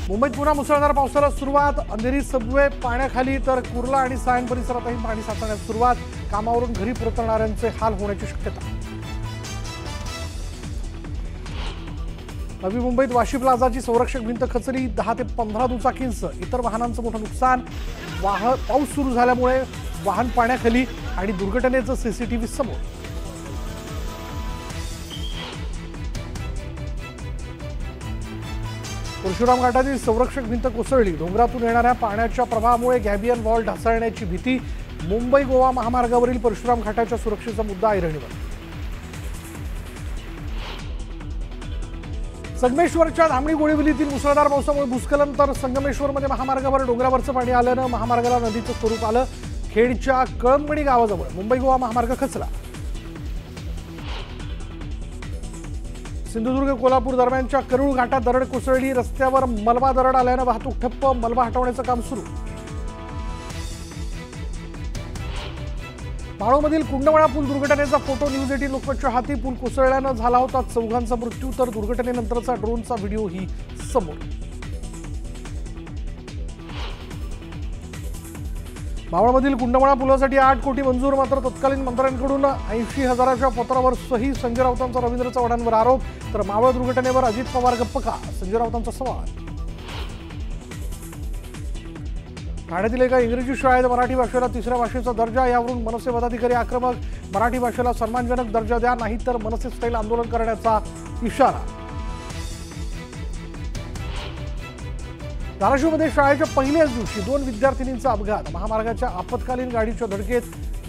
मुंबईत पुन्हा मुसळधार पावसाला सुरुवात। अंधेरी सबवे पाण्याखाली तर कुर्ला आणि सायन परिसरातही पाणी साचण्यास सुरुवात। कामावरून घरी परतणाऱ्यांचे हाल होण्याची शक्यता। नवी मुंबईत वाशी प्लाझाची संरक्षक भिंत खचली। 10 ते 15 दुचाकींसह इतर वाहनांचं मोठं नुकसान। पाऊस सुरू झाल्यामुळे वाहन पाण्याखाली आणि दुर्घटनेचं सीसीटीव्ही समोर। परशुराम घाटातील संरक्षक भिंत कोसळली। डोंगरातून येणाऱ्या पाण्याच्या प्रवाहामुळे गॅबियन वॉल ढासळण्याची भीती। मुंबई गोवा महामार्गावरील परशुराम घाटाच्या सुरक्षेचा मुद्दा ऐरणीवर। संगमेश्वरच्या धामणी गोळीवलीतील मुसळधार पावसामुळे भूस्खलन तर संगमेश्वरमध्ये महामार्गावर डोंगरावरचं पाणी आल्यानं महामार्गाला नदीचं स्वरूप आलं। खेडच्या कळंबणी गावाजवळ मुंबई गोवा महामार्ग खचला। सिंधुदुर्ग कोल्हापूर दरम्यानच्या करूळ घाटात दरड कोसळली। रस्त्यावर मलबा दरड आल्यानं वाहतूक ठप्प। मलबा हटवण्याचं काम सुरू। माळोमधील कुंडवळा पूल दुर्घटनेचा फोटो न्यूज 18 लोकमतच्या हाती। पूल कोसळल्यानं झाला होता 4 मृत्यू तर दुर्घटनेनंतरचा ड्रोनचा व्हिडिओही समोर। मावळमधील कुंडवळा पुलासाठी 8 कोटी मंजूर, मात्र तत्कालीन मंत्र्यांकडून 80,000च्या पत्रावर सही। संजय राऊतांचा रवींद्र चव्हाणांवर आरोप तर मावळ दुर्घटनेवर अजित पवार गप्प का, संजय राऊतांचा सवाल। ठाण्यातील एका इंग्रजी शाळेत मराठी भाषेला 3ऱ्या भाषेचा दर्जा, यावरून मनसे पदाधिकारी आक्रमक। मराठी भाषेला सन्मानजनक दर्जा द्या, नाहीतर मनसे स्टाईल आंदोलन करण्याचा इशारा। धाराशिवमध्ये शाळेच्या पहिल्याच दिवशी 2 विद्यार्थिनींचा अपघात। महामार्गाच्या आपत्कालीन गाडीच्या धडकेत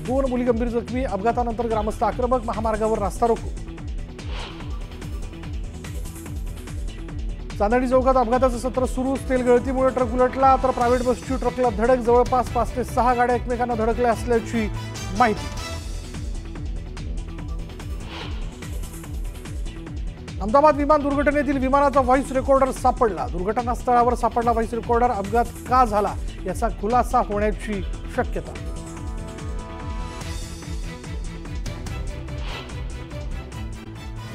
2 मुली गंभीर जखमी। अपघातानंतर ग्रामस्थ आक्रमक। महामार्गावर रास्ता रोको। चांदणी चौकात अपघाताचं सत्र सुरू। तेल गळतीमुळे ट्रक उलटला तर प्रायव्हेट बसची ट्रकला धडक। जवळपास 5 ते 6 गाड्या एकमेकांना धडकल्या असल्याची माहिती। अहमदाबाद विमान दुर्घटनेतील विमानाचा व्हॉइस रेकॉर्डर सापडला। दुर्घटनास्थळावर सापडला व्हॉइस रेकॉर्डर। अपघात का झाला याचा खुलासा होण्याची शक्यता।